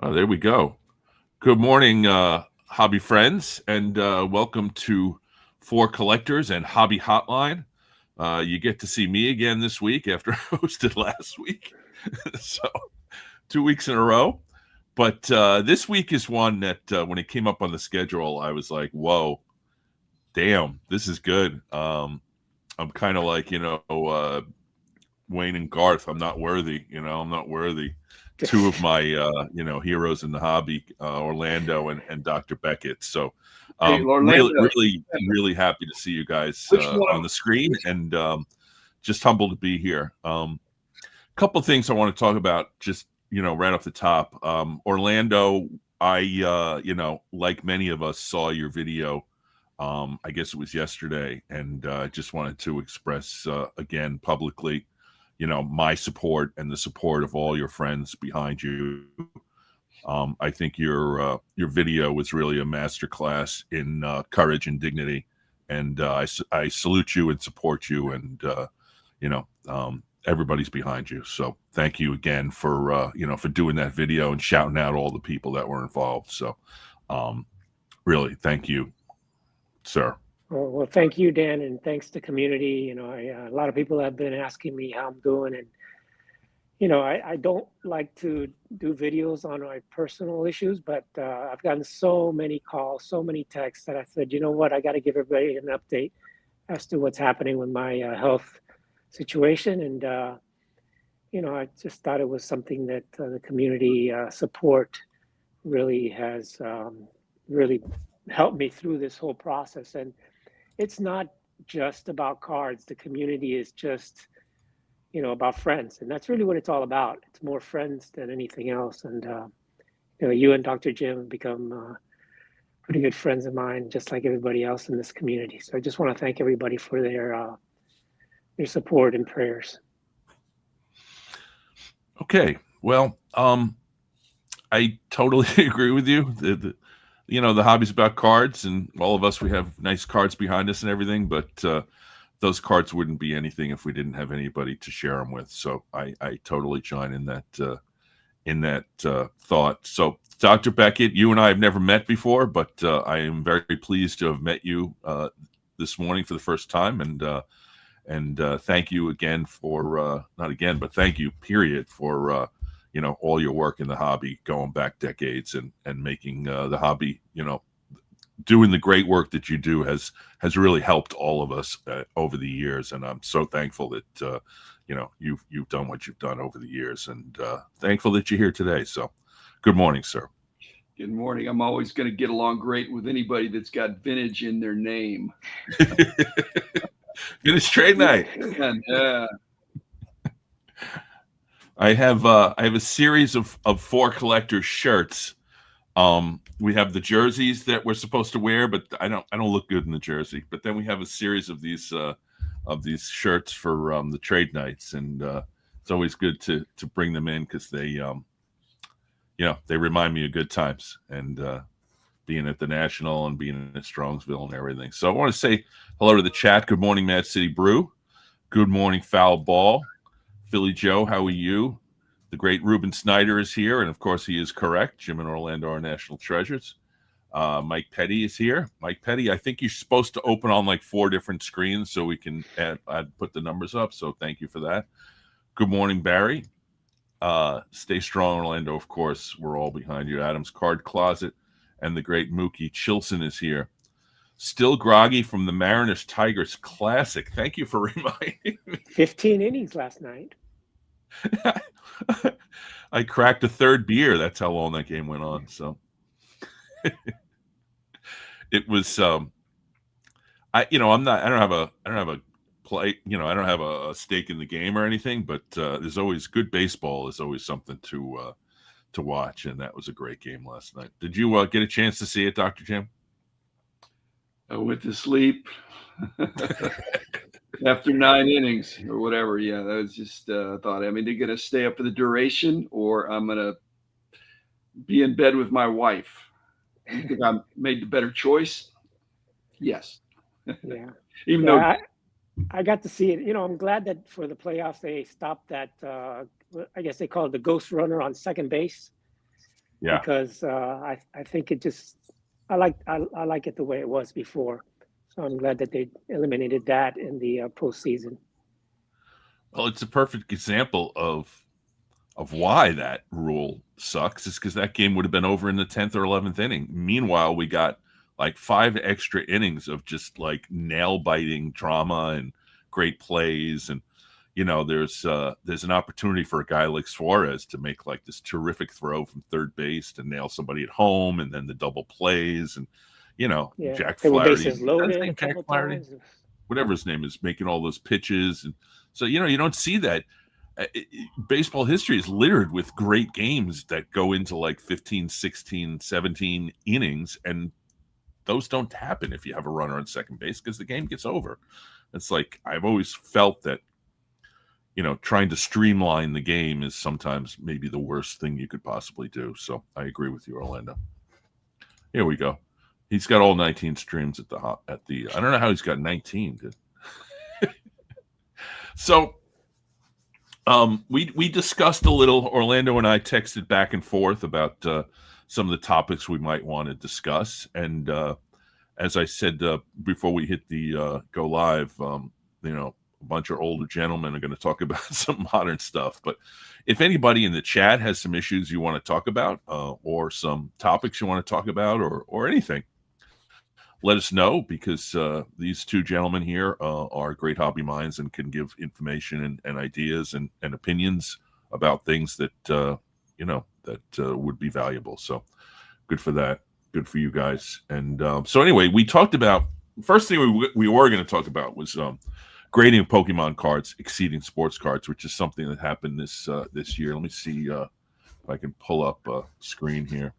Oh, there we go. Good morning, hobby friends, and welcome to For Collectors and Hobby Hotline. You get to see me again this week after I hosted last week. So 2 weeks in a row. But this week is one that when it came up on the schedule, I was like, whoa, damn, this is good. I'm kind of like, Wayne and Garth. I'm not worthy, I'm not worthy. Two of my, heroes in the hobby, Orlando and Dr. Beckett. So Hey, really, Orlando. really happy to see you guys Which one? on the screen and just humbled to be here. Couple things I want to talk about just, right off the top. Orlando, I, like many of us saw your video. I guess it was yesterday, and just wanted to express again publicly, my support and the support of all your friends behind you. I think your video was really a masterclass in courage and dignity, and I salute you and support you, and everybody's behind you. So thank you again for for doing that video and shouting out all the people that were involved. So really, thank you, sir. Well, thank you, Dan, and thanks to community. A lot of people have been asking me how I'm doing, and I don't like to do videos on my personal issues, but I've gotten so many calls, so many texts that I said, you know what, I got to give everybody an update as to what's happening with my health situation, and I just thought it was something that the community support really has really helped me through this whole process. And it's not just about cards. The community is just, about friends. And that's really what it's all about. It's more friends than anything else. And, you and Dr. Jim have become pretty good friends of mine, just like everybody else in this community. So I just want to thank everybody for their support and prayers. Okay. Well, I totally agree with you. The hobby's about cards, and all of us, we have nice cards behind us and everything, but those cards wouldn't be anything if we didn't have anybody to share them with. So I totally join in that thought. So Dr. Beckett, you and I have never met before, but I am very pleased to have met you this morning for the first time. And thank you again for, not again, but thank you, period, for, all your work in the hobby going back decades and making the hobby, doing the great work that you do has really helped all of us over the years. And I'm so thankful that, you've done what you've done over the years, and thankful that you're here today. So good morning, sir. Good morning. I'm always going to get along great with anybody that's got vintage in their name. Vintage trade night. Yeah. I have a series of For Collectors shirts. We have the jerseys that we're supposed to wear, but I don't look good in the jersey. But then we have a series of these shirts for the trade nights, and it's always good to bring them in because they they remind me of good times and being at the National and being at Strongsville and everything. So I want to say hello to the chat. Good morning, Mad City Brew. Good morning, Foul Ball. Philly Joe, how are you? The great Ruben Snyder is here, and of course he is correct. Jim and Orlando are national treasures. Mike Petty is here. Mike Petty, I think you're supposed to open on like 4 different screens so we can put the numbers up, so thank you for that. Good morning, Barry. Stay strong, Orlando, of course. We're all behind you. Adam's Card Closet and the great Mookie Chilson is here. Still groggy from the Mariners Tigers Classic. Thank you for reminding me. 15 innings last night. I cracked a third beer. That's how long that game went on. So it was. I don't have a play. I don't have a stake in the game or anything. But there's always good baseball. Is always something to watch, and that was a great game last night. Did you get a chance to see it, Dr. Jim? I went to sleep after 9 innings or whatever. Yeah, that was just thought. I mean, they're going to stay up for the duration, or I'm going to be in bed with my wife. You think I made the better choice? Yes. Yeah. Even though I got to see it. I'm glad that for the playoffs they stopped that. I guess they call it the ghost runner on second base. Yeah. because I think it just I like it the way it was before. So I'm glad that they eliminated that in the postseason. Well, it's a perfect example of why that rule sucks, is because that game would have been over in the 10th or 11th inning. Meanwhile, we got like 5 extra innings of just like nail biting drama and great plays. And, you know, there's an opportunity for a guy like Suarez to make like this terrific throw from third base to nail somebody at home, and then the double plays. And, you know, Yeah, Jack they were Flaherty, bases loaded a Jack couple Flaherty, times. whatever his name is, making all those pitches. And so, you know, you don't see that. Baseball history is littered with great games that go into like 15, 16, 17 innings, and those don't happen if you have a runner on second base, because the game gets over. It's like, I've always felt that, you know, trying to streamline the game is sometimes maybe the worst thing you could possibly do. So I agree with you, Orlando. Here we go. He's got all 19 streams at the I don't know how he's got 19. So we discussed a little. Orlando and I texted back and forth about some of the topics we might want to discuss. And as I said before we hit the go live, you know, a bunch of older gentlemen are going to talk about some modern stuff. But if anybody in the chat has some issues you want to talk about, or some topics you want to talk about, or anything, let us know, because these two gentlemen here are great hobby minds and can give information and ideas and opinions about things that you know, that would be valuable. So good for that. Good for you guys. And so anyway, we talked about, first thing we were going to talk about was grading Pokemon cards exceeding sports cards, which is something that happened this year. Let me see if I can pull up a screen here.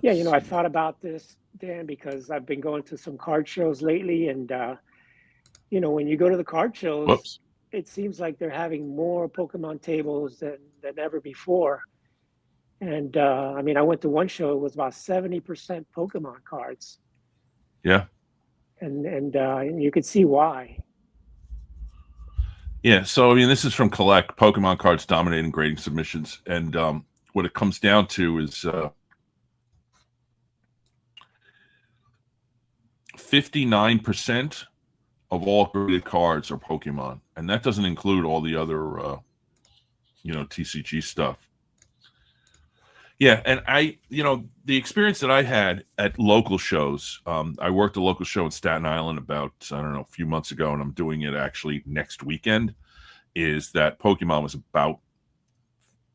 Yeah, you know, I thought about this, Dan, because I've been going to some card shows lately, and you know, when you go to the card shows, Whoops. it seems like they're having more Pokemon tables than ever before. And I mean, I went to one show; it was about 70% Pokemon cards. Yeah. And you could see why. Yeah, so I mean, this is from Collect. Pokemon cards dominating grading submissions, and what it comes down to is 59% of all graded cards are Pokemon, and that doesn't include all the other, you know, TCG stuff. Yeah, and you know, the experience that I had at local shows, I worked a local show in Staten Island about, I don't know, a few months ago, and I'm doing it actually next weekend, is that Pokemon was about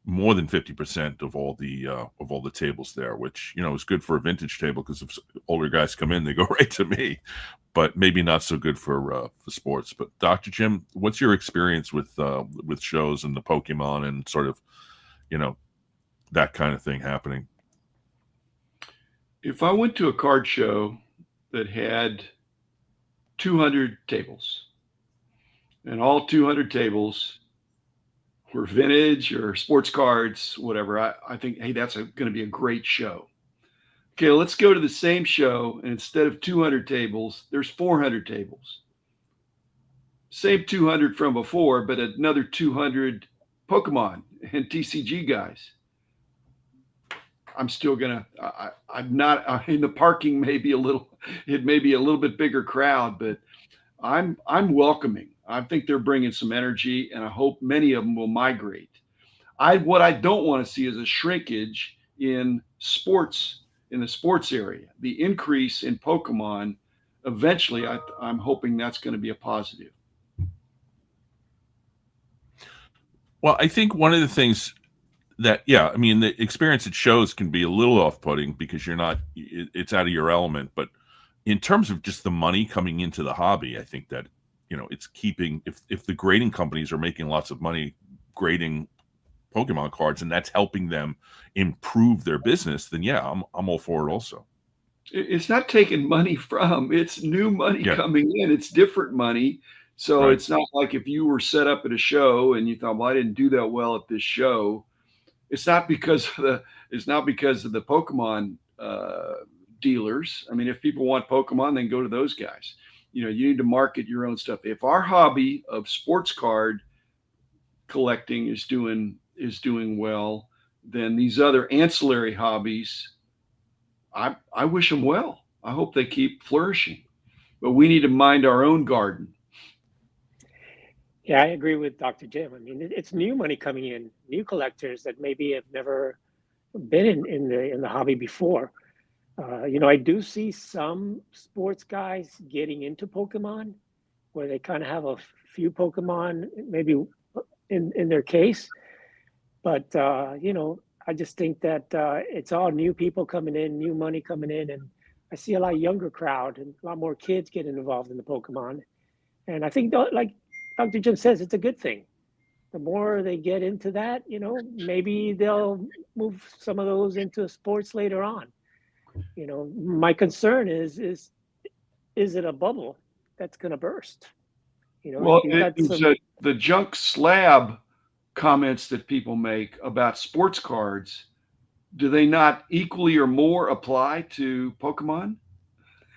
more than 50% of all the tables there, which, you know, is good for a vintage table, because if older guys come in, they go right to me, but maybe not so good for sports. But Dr. Jim, what's your experience with shows and the Pokemon and sort of, you know, that kind of thing happening? If I went to a card show that had 200 tables, and all 200 tables were vintage or sports cards, whatever, I think, hey, that's going to be a great show. Okay, let's go to the same show, and instead of 200 tables, there's 400 tables. Same 200 from before, but another 200 Pokemon and TCG guys. I'm still gonna. I'm not. I mean, the parking may be a little. It may be a little bit bigger crowd, but I'm welcoming. I think they're bringing some energy, and I hope many of them will migrate. What I don't want to see is a shrinkage in sports, in the sports area. The increase in Pokemon, eventually, I'm hoping that's going to be a positive. Well, I think one of the things that, yeah, I mean, the experience at shows can be a little off-putting because it's out of your element. But in terms of just the money coming into the hobby, I think that, you know, it's keeping, if the grading companies are making lots of money grading Pokemon cards, and that's helping them improve their business, then yeah, I'm all for it also. It's not taking money from, it's new money coming in. It's different money. So It's not like if you were set up at a show and you thought, well, I didn't do that well at this show. It's not because of the Pokemon dealers. I mean, if people want Pokemon, then go to those guys. you need to market your own stuff. If our hobby of sports card collecting is doing well, then these other ancillary hobbies, I wish them well. I hope they keep flourishing, but we need to mind our own garden. Yeah, I agree with Dr. Jim. I mean, it's new money coming in, new collectors that maybe have never been in the hobby before. I do see some sports guys getting into Pokemon, where they kind of have a few Pokemon maybe in their case. But I just think that it's all new people coming in, new money coming in, and I see a lot younger crowd and a lot more kids getting involved in the Pokemon. And I think, like Dr. Jim says, it's a good thing. The more they get into that, maybe they'll move some of those into sports later on. My concern is it a bubble that's going to burst? Well, you've got the junk slab comments that people make about sports cards, do they not equally or more apply to Pokemon?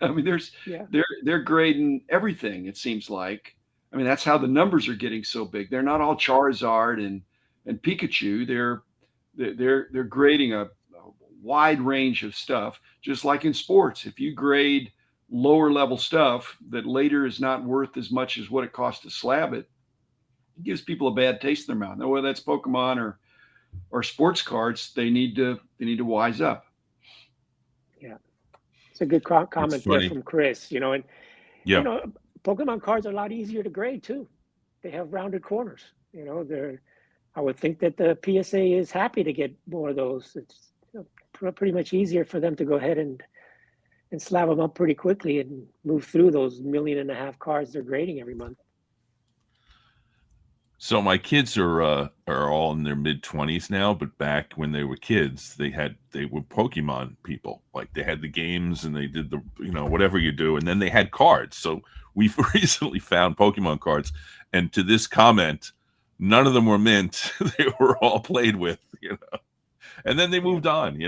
I mean, they're grading everything, it seems like. I mean, that's how the numbers are getting so big. They're not all Charizard and Pikachu. They're grading a wide range of stuff, just like in sports. If you grade lower level stuff that later is not worth as much as what it costs to slab it, it gives people a bad taste in their mouth. Now, whether that's Pokemon or sports cards, they need to wise up. Yeah, it's a good comment there from Chris. And Pokemon cards are a lot easier to grade too. They have rounded corners. I would think that the PSA is happy to get more of those. It's pretty much easier for them to go ahead and slab them up pretty quickly and move through those 1.5 million cards they're grading every month. So my kids are all in their mid-20s now, but back when they were kids, they were Pokemon people. Like they had the games and they did the whatever you do, and then they had cards. So we've recently found Pokemon cards, and to this comment, none of them were mint. They were all played with, and then they moved on.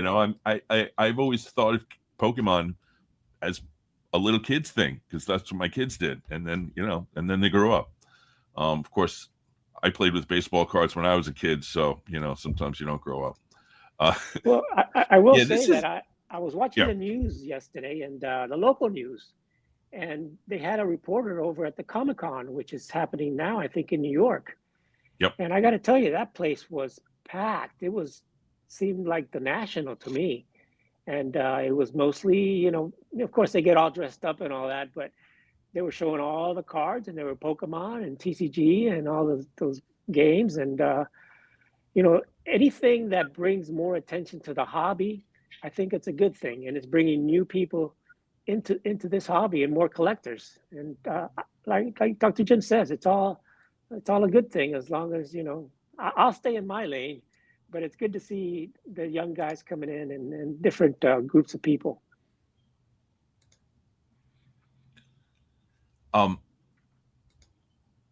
I've always thought of Pokemon as a little kids thing because that's what my kids did, and then they grew up. Of course, I played with baseball cards when I was a kid, so sometimes you don't grow up. Well, I will say that I was watching the news yesterday, and the local news, and they had a reporter over at the Comic-Con, which is happening now, I think, in New York. Yep. And I got to tell you, that place was packed. It seemed like the National to me, and it was mostly, of course, they get all dressed up and all that, but they were showing all the cards, and there were Pokemon and TCG and all those games. And, anything that brings more attention to the hobby, I think it's a good thing. And it's bringing new people into this hobby and more collectors. And like Dr. Jim says, it's all a good thing as long as, I'll stay in my lane. But it's good to see the young guys coming in and different groups of people.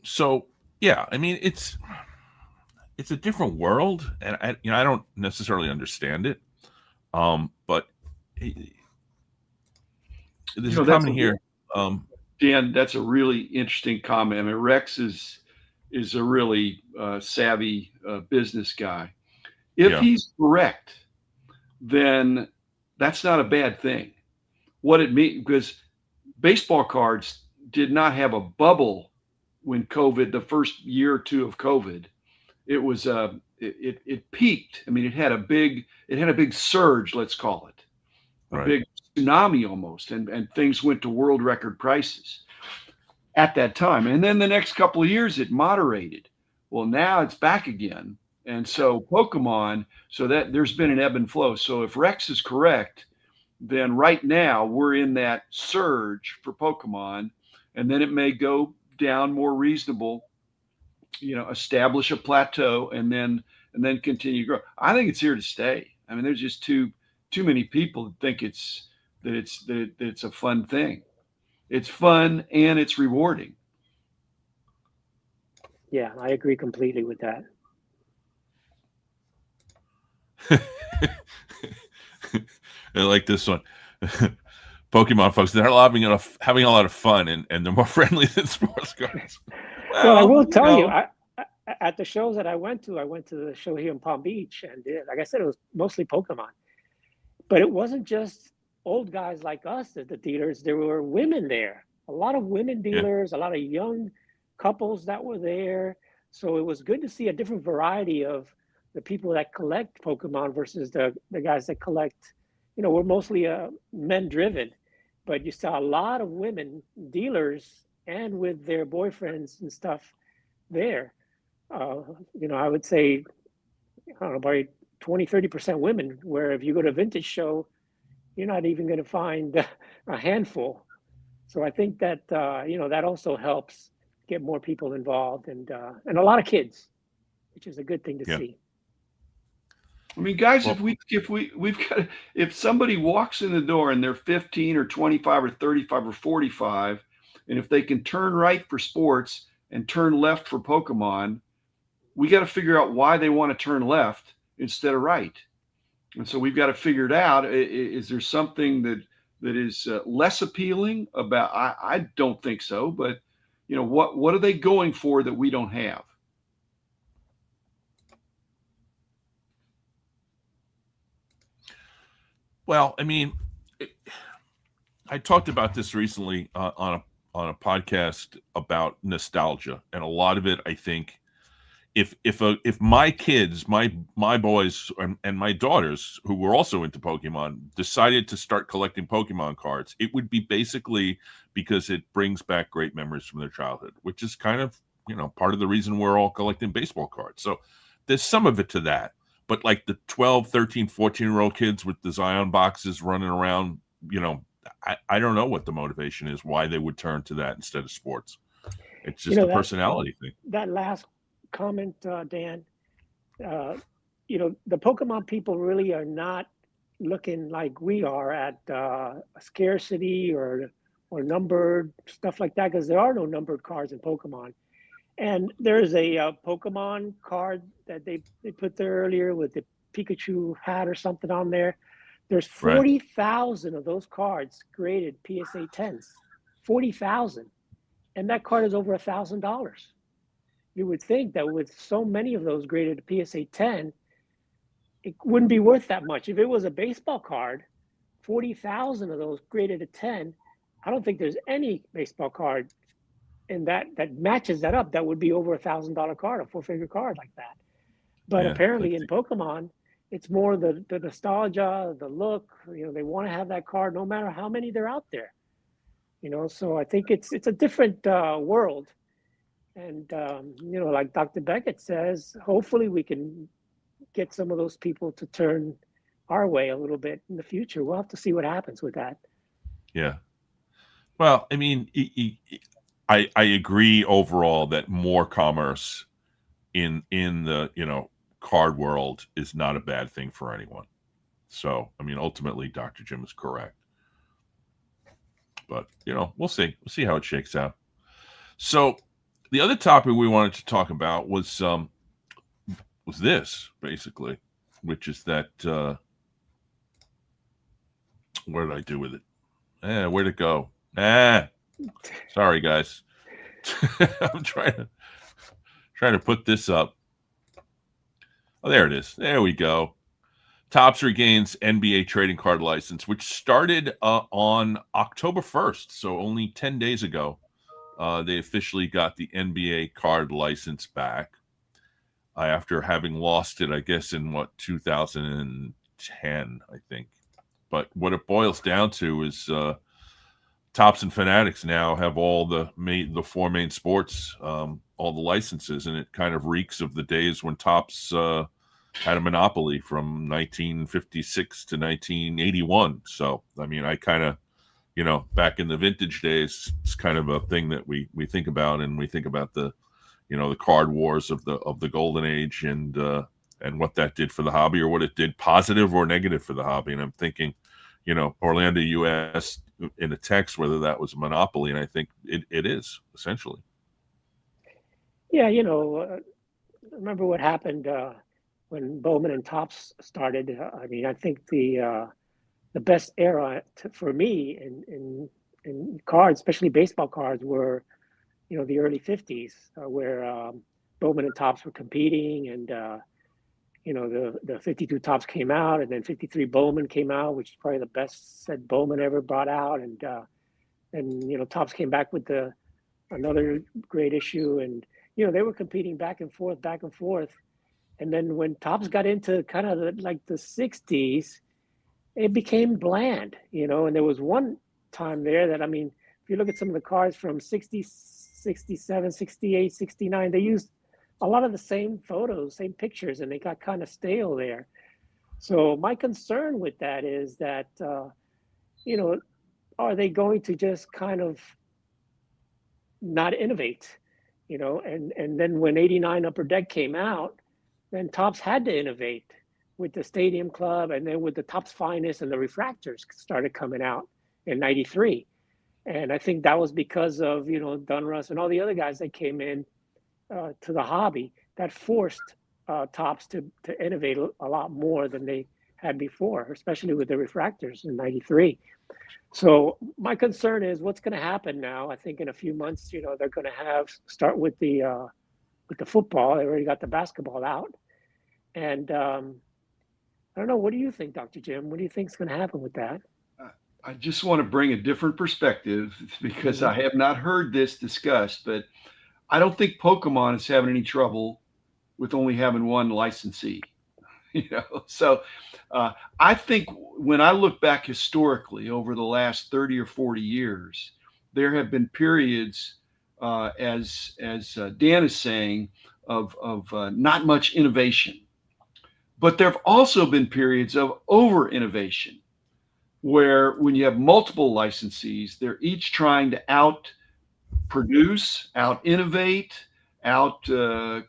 So yeah, I mean it's a different world, and I don't necessarily understand it. But there's a comment here. Dan, that's a really interesting comment. I mean, Rex is a really savvy business guy. If he's correct, then that's not a bad thing. What it means, because baseball cards did not have a bubble when COVID, the first year or two of COVID. It was it peaked. I mean, it had a big surge, let's call it, a big tsunami almost, and things went to world record prices at that time. And then the next couple of years it moderated. Well, now it's back again. And so Pokemon, so that there's been an ebb and flow. So if Rex is correct, then right now we're in that surge for Pokemon, and then it may go down more reasonable, establish a plateau, and then continue to grow. I think it's here to stay. I mean, there's just too many people that think it's a fun thing. It's fun and it's rewarding. Yeah, I agree completely with that. I like this one. Pokemon folks that are having a lot of fun, and they're more friendly than sports cards. Well, I will you tell you, know, at the shows that I went to the show here in Palm Beach, and like I said, it was mostly Pokemon. But it wasn't just old guys like us as the dealers. There were women there, a lot of women yeah, dealers, a lot of young couples that were there. So it was good to see a different variety of the people that collect Pokemon versus the guys that collect. We're mostly men driven, but you saw a lot of women dealers and with their boyfriends and stuff there. I would say, I don't know, about 20-30% women, where if you go to a vintage show, you're not even going to find a handful. So I think that that also helps get more people involved, and a lot of kids, which is a good thing to yeah. see. I mean, guys, Well, if somebody walks in the door and they're 15 or 25 or 35 or 45, and if they can turn right for sports and turn left for Pokemon, we got to figure out why they want to turn left instead of right. And so we've got to figure it out. Is there something that is less appealing about? I don't think so, but what are they going for that we don't have? well, I mean, I talked about this recently on a podcast about nostalgia, and a lot of it, I think, if my kids, my boys and my daughters, who were also into Pokemon, decided to start collecting Pokemon cards, it would be basically because it brings back great memories from their childhood, which is kind of part of the reason we're all collecting baseball cards. So there's some of it to that, but like the 12, 13, 14-year-old kids with the Zion boxes running around, I don't know what the motivation is, why they would turn to that instead of sports. It's just a personality thing. That last comment, Dan, the Pokemon people really are not looking like we are at scarcity or numbered stuff like that, because there are no numbered cards in Pokemon. And there's a Pokemon card that they put there earlier with the Pikachu hat or something on there. There's Right. 40,000 of those cards graded PSA 10s. 40,000. And that card is over $1,000. You would think that with so many of those graded PSA 10, it wouldn't be worth that much. If it was a baseball card, 40,000 of those graded at 10, I don't think there's any baseball card in that matches that up that would be over $1,000 card, a four-figure card like that. But Yeah, apparently in Pokemon, it's more the nostalgia, the look. They want to have that card no matter how many they're out there. So I think it's a different world. And like Dr. Beckett says, hopefully we can get some of those people to turn our way a little bit in the future. We'll have to see what happens with that. Yeah. Well, I mean, I agree overall that more commerce in the card world is not a bad thing for anyone. So, I mean, ultimately, Dr. Jim is correct. But we'll see. We'll see how it shakes out. So, the other topic we wanted to talk about was this basically, which is that what did I do with it? Where'd it go? Sorry guys. I'm trying to put this up. Oh, there it is. There we go. Topps regains NBA trading card license, which started on October 1st, so only 10 days ago. They officially got the NBA card license back after having lost it, I guess, in 2010, I think. But what it boils down to is Topps and Fanatics now have all the four main sports, all the licenses, and it kind of reeks of the days when Topps had a monopoly from 1956 to 1981. So, I mean, I kind of, back in the vintage days, it's kind of a thing that we think about, and we think about the, the card wars of the golden age, and what that did for the hobby, or what it did positive or negative for the hobby. And I'm thinking, Orlando, US in a text, whether that was a monopoly, and I think it is essentially. Yeah, remember what happened when Bowman and Topps started. I mean, I think the the best era for me in cards, especially baseball cards, were the early 50s, where Bowman and Topps were competing, and the 52 Topps came out, and then 53 Bowman came out, which is probably the best set Bowman ever brought out, and Topps came back with another great issue, and they were competing back and forth, and then when Topps got into kind of the 60s, it became bland, and there was one time there that, I mean, if you look at some of the cards from 60, 67, 68, 69, they used a lot of the same photos, same pictures, and they got kind of stale there. So my concern with that is that, are they going to just kind of not innovate, and then when 89 Upper Deck came out, then Topps had to innovate with the Stadium Club, and then with the Topps Finest and the refractors started coming out in 93. And I think that was because of, Dunruss and all the other guys that came in to the hobby that forced Topps to innovate a lot more than they had before, especially with the refractors in 93. So my concern is what's going to happen now. I think in a few months, they're going to start with the football. They already got the basketball out. And I don't know. What do you think, Dr. Jim? What do you think is going to happen with that? I just want to bring a different perspective because I have not heard this discussed, but I don't think Pokemon is having any trouble with only having one licensee. So I think when I look back historically over the last 30 or 40 years, there have been periods, as Dan is saying, of not much innovation. But there have also been periods of over innovation, where when you have multiple licensees, they're each trying to out produce, out innovate, out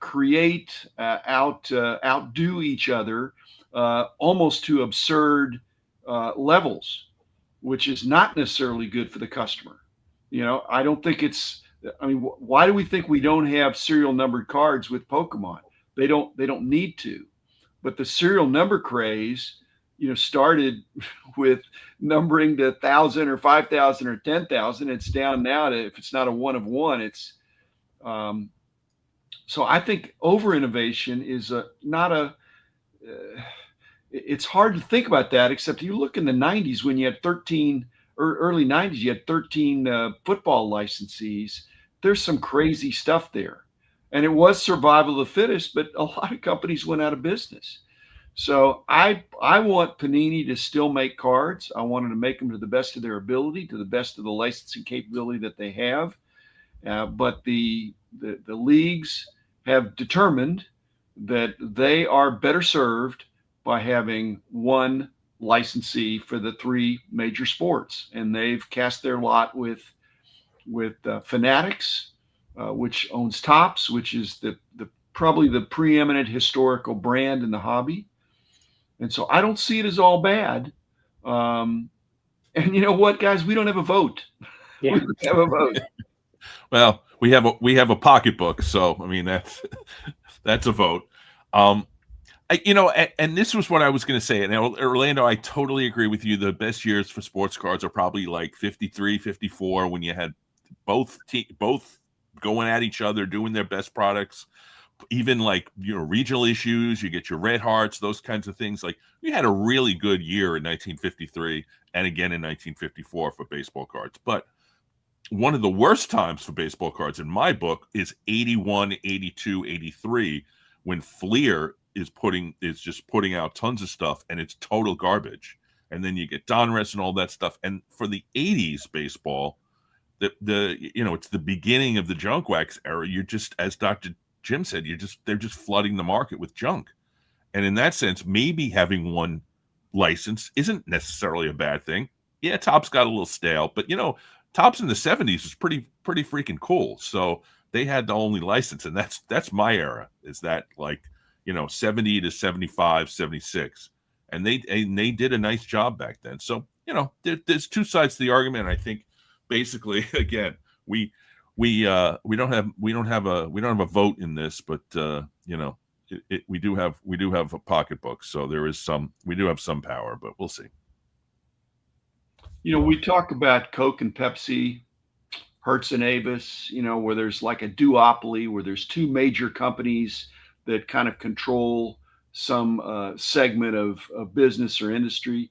create, outdo each other, almost to absurd levels, which is not necessarily good for the customer. I don't think it's. I mean, why do we think we don't have serial numbered cards with Pokemon? They don't need to. But the serial number craze, started with numbering to 1,000 or 5,000 or 10,000. It's down now to, if it's not a one of one, it's. So I think over innovation is not a. It's hard to think about that, except you look in the 90s when you had 13, or early 90s, you had 13 football licensees. There's some crazy stuff there. And it was survival of the fittest, but a lot of companies went out of business. So I want Panini to still make cards. I want them to make them to the best of their ability, to the best of the licensing capability that they have. But the leagues have determined that they are better served by having one licensee for the three major sports. And they've cast their lot with Fanatics, which owns Topps, which is the probably the preeminent historical brand in the hobby. And so I don't see it as all bad. And you know what, guys? We don't have a vote. Yeah. We don't have a vote. Well, we have a pocketbook, so I mean that's a vote. And this was what I was going to say. And Orlando, I totally agree with you. The best years for sports cards are probably like 53, 54, when you had both going at each other, doing their best products. Even like regional issues, you get your Red Hearts, those kinds of things. Like we had a really good year in 1953 and again in 1954 for baseball cards. But one of the worst times for baseball cards in my book is 81, 82, 83, when Fleer is just putting out tons of stuff and it's total garbage. And then you get Donruss and all that stuff. And for the 80s baseball, it's the beginning of the junk wax era. You're just, as Dr. Jim said, they're just flooding the market with junk. And in that sense, maybe having one license isn't necessarily a bad thing. Yeah, Topps got a little stale, but Topps in the 70s was pretty freaking cool. So they had the only license, and that's my era, is that 70 to 75, 76. And they did a nice job back then. So, there's two sides to the argument. I think basically, again, we don't have a vote in this, but we do have a pocketbook. So we do have some power, but we'll see. We talk about Coke and Pepsi, Hertz and Avis, where there's like a duopoly, where there's two major companies that kind of control some segment of business or industry.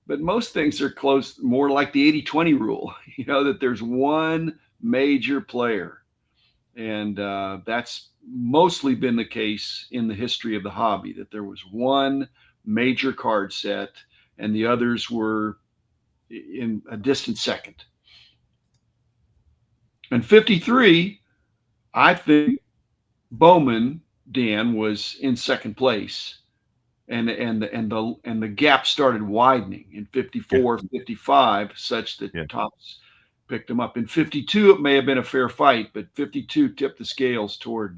But most things are close, more like the 80-20 rule, that there's one major player. And that's mostly been the case in the history of the hobby, that there was one major card set and the others were in a distant second. And 53, I think Bowman, Dan, was in second place. And the gap started widening in 54, 55, such that Topps picked them up. In 52, it may have been a fair fight, but 52 tipped the scales toward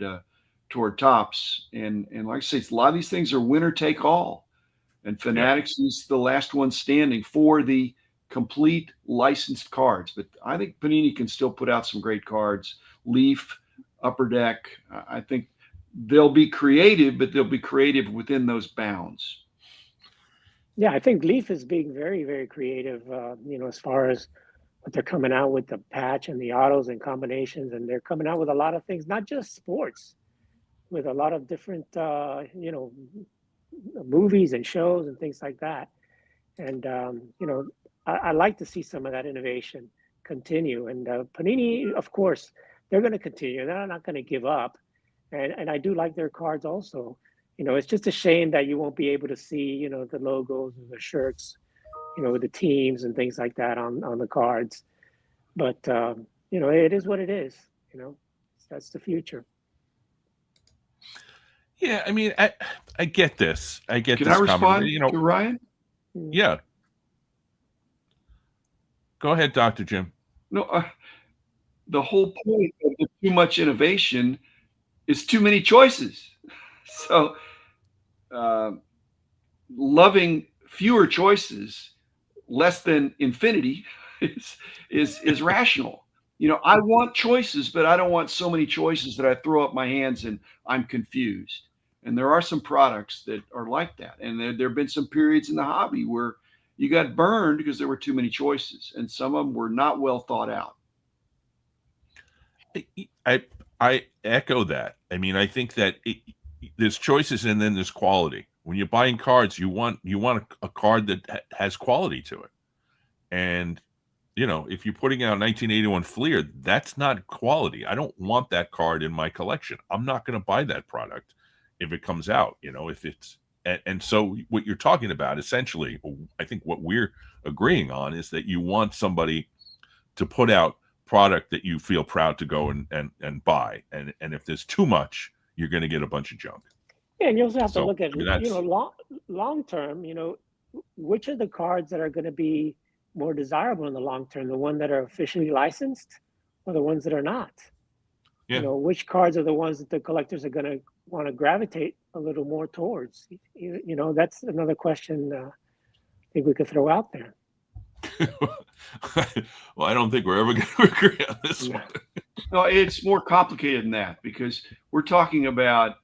Topps. And like I say, a lot of these things are winner take all. And Fanatics is the last one standing for the complete licensed cards. But I think Panini can still put out some great cards. Leaf, Upper Deck. I think they'll be creative, but they'll be creative within those bounds. Yeah, I think Leaf is being very, very creative, as far as what they're coming out with, the patch and the autos and combinations. And they're coming out with a lot of things, not just sports, with a lot of different, movies and shows and things like that. And, I like to see some of that innovation continue. And Panini, of course, they're going to continue. They're not going to give up. And I do like their cards also. It's just a shame that you won't be able to see, the logos and the shirts, with the teams and things like that on the cards. But, it is what it is. That's the future. Yeah, I mean, I get this. I get Can this I respond comment. to Ryan? Yeah. Go ahead, Dr. Jim. No, the whole point of the too much innovation is too many choices. So loving fewer choices, less than infinity, is rational. I want choices, but I don't want so many choices that I throw up my hands and I'm confused. And there are some products that are like that. And there have been some periods in the hobby where you got burned because there were too many choices, and some of them were not well thought out. I echo that. I mean, I think that there's choices and then there's quality. When you're buying cards, you want a card that has quality to it. And if you're putting out 1981 Fleer, that's not quality. I don't want that card in my collection. I'm not going to buy that product if it comes out. If it's and so what you're talking about, essentially, I think what we're agreeing on is that you want somebody to put out product that you feel proud to go and buy, and if there's too much, you're going to get a bunch of junk. Yeah, and you also have to look at long term. Which are the cards that are going to be more desirable in the long term? The ones that are officially licensed, or the ones that are not? Yeah. Which cards are the ones that the collectors are going to want to gravitate a little more towards? That's another question I think we could throw out there. Well, I don't think we're ever going to agree on this one. No, it's more complicated than that, because we're talking about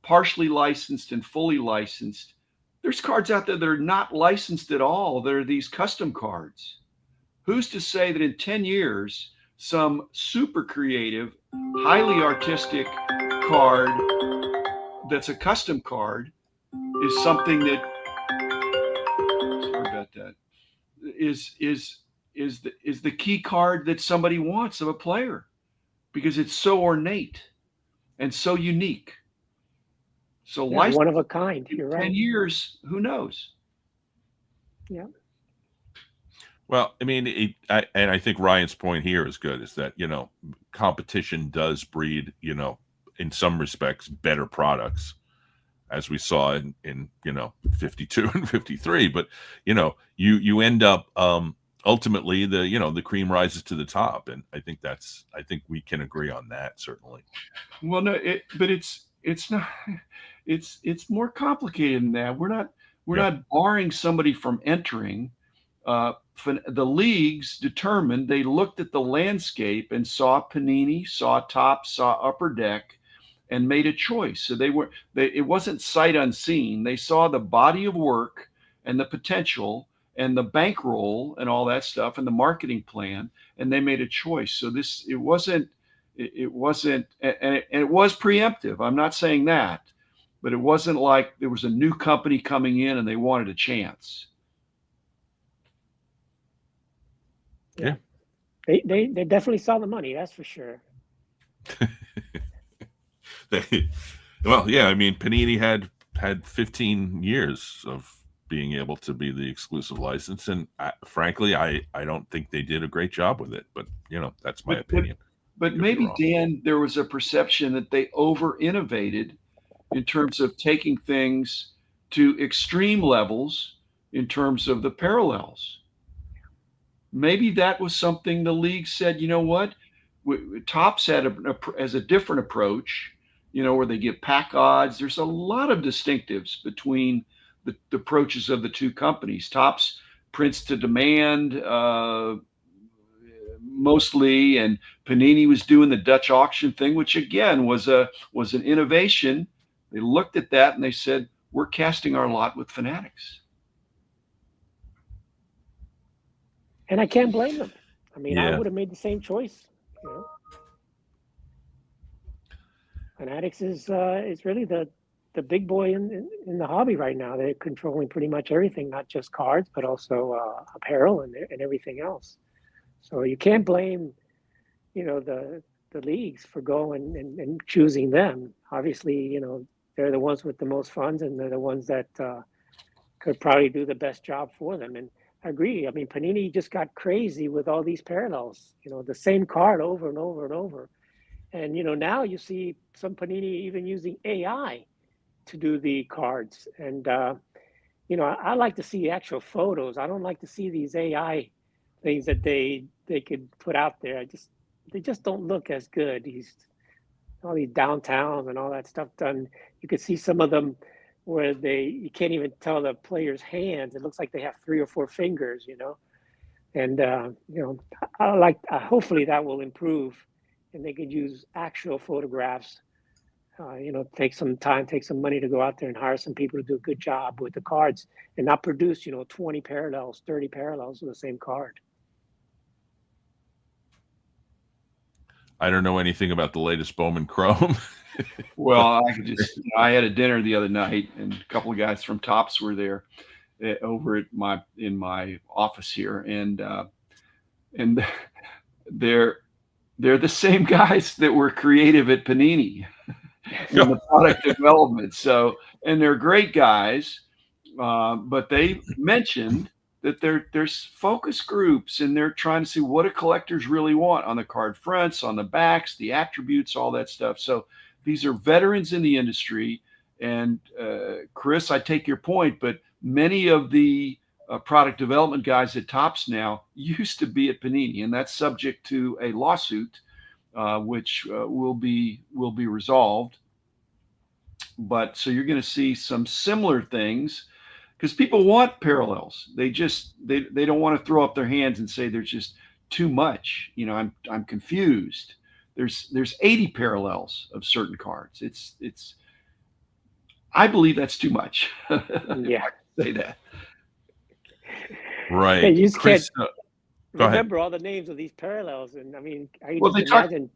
partially licensed and fully licensed. There's cards out there that are not licensed at all. There are these custom cards. Who's to say that in 10 years, some super creative, highly artistic card that's a custom card is something that, sorry about that, is the key card that somebody wants of a player, because it's so ornate and so unique. So one of a kind. You're right. 10 years, who knows? Yeah. Well, I mean, I think Ryan's point here is good, is that, competition does breed, in some respects, better products, as we saw in 52 and 53. But, you end up, ultimately, the cream rises to the top. And I think we can agree on that, certainly. Well, no, but it's not, it's more complicated than that. We're not barring somebody from entering. The leagues determined, they looked at the landscape and saw Panini, saw Topps, saw Upper Deck, and made a choice. So it wasn't sight unseen. They saw the body of work and the potential, and the bankroll and all that stuff and the marketing plan, and they made a choice. So it wasn't, and it was preemptive. I'm not saying that, but it wasn't like there was a new company coming in and they wanted a chance. Yeah. They definitely saw the money, that's for sure. Well, yeah, I mean, Panini had 15 years of being able to be the exclusive license, and frankly, I don't think they did a great job with it. But that's my opinion. But maybe, Dan, there was a perception that they over innovated in terms of taking things to extreme levels in terms of the parallels. Maybe that was something the league said, you know what, Topps had a different approach, where they give pack odds. There's a lot of distinctives between the approaches of the two companies. Topps prints to demand mostly, and Panini was doing the Dutch auction thing, which again was an innovation. They looked at that and they said, we're casting our lot with Fanatics. And I can't blame them. I mean, Yeah. I would have made the same choice. Fanatics is really the big boy in the hobby right now. They're controlling pretty much everything, not just cards, but also apparel and everything else. So you can't blame, the leagues for going and choosing them. Obviously, they're the ones with the most funds, and they're the ones that could probably do the best job for them. And I agree. I mean, Panini just got crazy with all these parallels, the same card over and over and over. And, now you see some Panini even using AI to do the cards. And, I like to see actual photos. I don't like to see these AI things that they could put out there. They just don't look as good. All these downtowns and all that stuff done. You could see some of them where you can't even tell the player's hands. It looks like they have 3 or 4 fingers, And hopefully that will improve, and they could use actual photographs. Take some time, take some money to go out there and hire some people to do a good job with the cards, and not produce 20 parallels, 30 parallels of the same card. I don't know anything about the latest Bowman Chrome. Well, I had a dinner the other night, and a couple of guys from Topps were there over in my office here, and they're the same guys that were creative at Panini in the product development. So, and they're great guys, but they mentioned that there's focus groups, and they're trying to see what do collectors really want on the card fronts, on the backs, the attributes, all that stuff. So these are veterans in the industry. And Chris, I take your point, but many of the product development guys at Topps now used to be at Panini, and that's subject to a lawsuit, which will be resolved. But so you're going to see some similar things, because people want parallels. They don't want to throw up their hands and say there's just too much. I'm confused. There's 80 parallels of certain cards. It's I believe that's too much. Yeah, say that. Right. And you just Chris, can't remember all the names of these parallels. And I mean, I just imagine.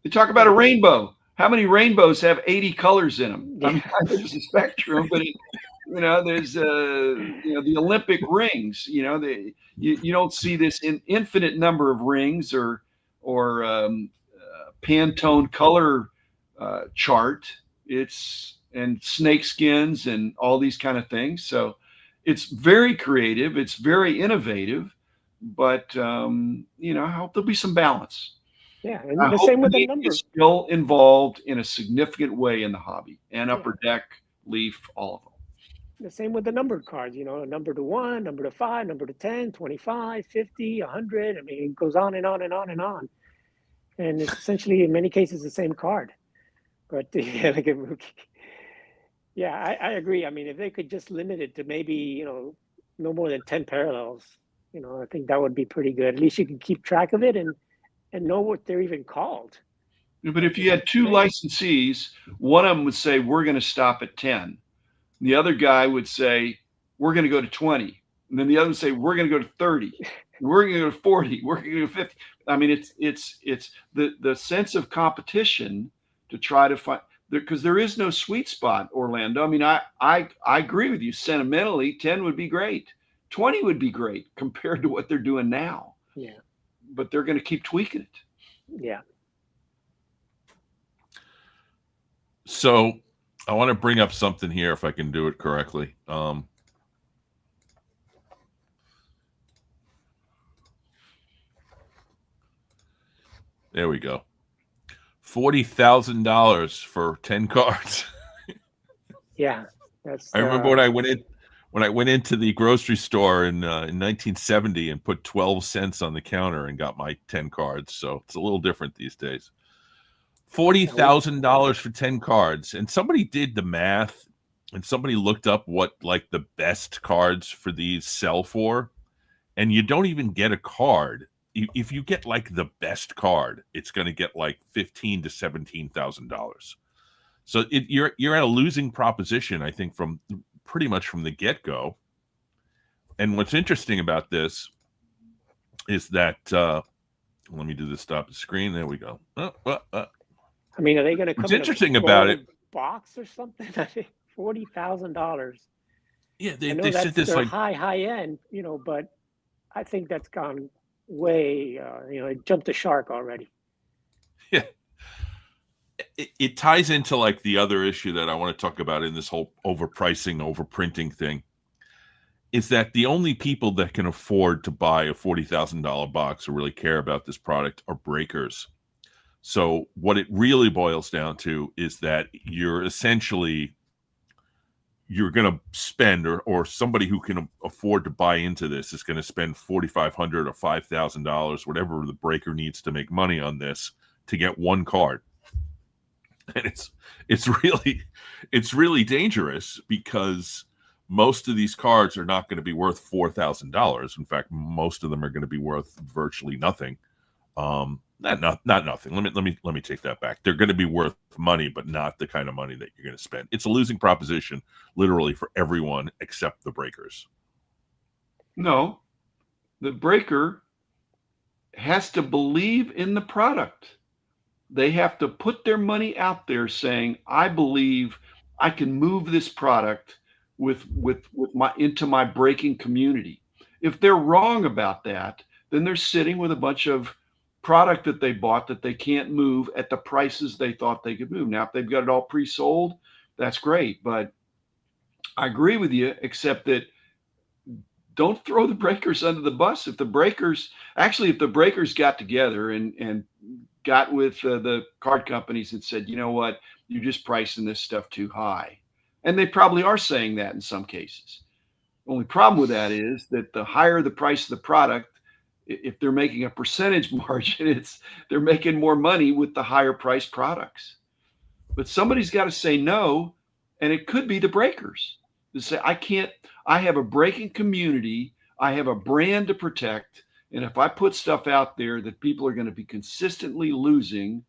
They talk about a rainbow. How many rainbows have 80 colors in them? Yeah. I mean, there's a spectrum, but there's the Olympic rings. You don't see this infinite number of rings or Pantone color chart. And snake skins and all these kind of things. So it's very creative. It's very innovative, but I hope there'll be some balance. Yeah, and the same with the numbers. Still involved in a significant way in the hobby, and Upper Deck, Leaf, all of them. The same with the numbered cards, a number to 1, number to 5, number to 10, 25, 50, 100. I mean, it goes on and on and on and on. And it's essentially, in many cases, the same card. But I agree. I mean, if they could just limit it to maybe, no more than 10 parallels, I think that would be pretty good. At least you can keep track of it and know what they're even called. But if you had 2 licensees, one of them would say, we're going to stop at 10. The other guy would say, we're going to go to 20. And then the others say, we're going to go to 30. We're going to go to 40. We're going to go to 50. I mean, it's the sense of competition to try to find, because there is no sweet spot, Orlando. I mean, I agree with you. Sentimentally, 10 would be great. 20 would be great compared to what they're doing now. Yeah. But they're going to keep tweaking it. Yeah. So I want to bring up something here if I can do it correctly. There we go. $40,000 for 10 cards. Yeah, that's. I remember when I went into the grocery store in 1970 and put 12 cents on the counter and got my 10 cards. So it's a little different these days. $40,000 for 10 cards. And somebody did the math and somebody looked up what like the best cards for these sell for. And you don't even get a card. If you get like the best card, it's going to get like $15,000 to $17,000. So you're at a losing proposition, I think, from pretty much from the get-go. And what's interesting about this is that let me do the stop the screen. There we go. I mean, are they going to come? What's interesting about it? Box or something? I think $40,000. Yeah, they said this like high end, but I think that's gone way. It jumped the shark already. Yeah. It ties into like the other issue that I want to talk about in this whole overpricing, overprinting thing, is that the only people that can afford to buy a $40,000 box or really care about this product are breakers. So what it really boils down to is that you're going to spend, or somebody who can afford to buy into this is going to spend $4,500 or $5,000, whatever the breaker needs to make money on this to get one card. And it's really dangerous because most of these cards are not going to be worth $4,000. In fact, most of them are going to be worth virtually nothing. Not nothing. Let me take that back. They're going to be worth money, but not the kind of money that you're going to spend. It's a losing proposition, literally, for everyone except the breakers. No, the breaker has to believe in the product. They have to put their money out there saying, I believe I can move this product into my breaking community. If they're wrong about that, then they're sitting with a bunch of product that they bought that they can't move at the prices they thought they could move. Now, if they've got it all pre-sold, that's great. But I agree with you, except that don't throw the breakers under the bus. If the breakers got together and got with the card companies and said, you know what, you're just pricing this stuff too high. And they probably are saying that in some cases. The only problem with that is that the higher the price of the product, if they're making a percentage margin, they're making more money with the higher priced products. But somebody's got to say no, and it could be the breakers to say, I have a breaking community, I have a brand to protect, and if I put stuff out there that people are going to be consistently losing,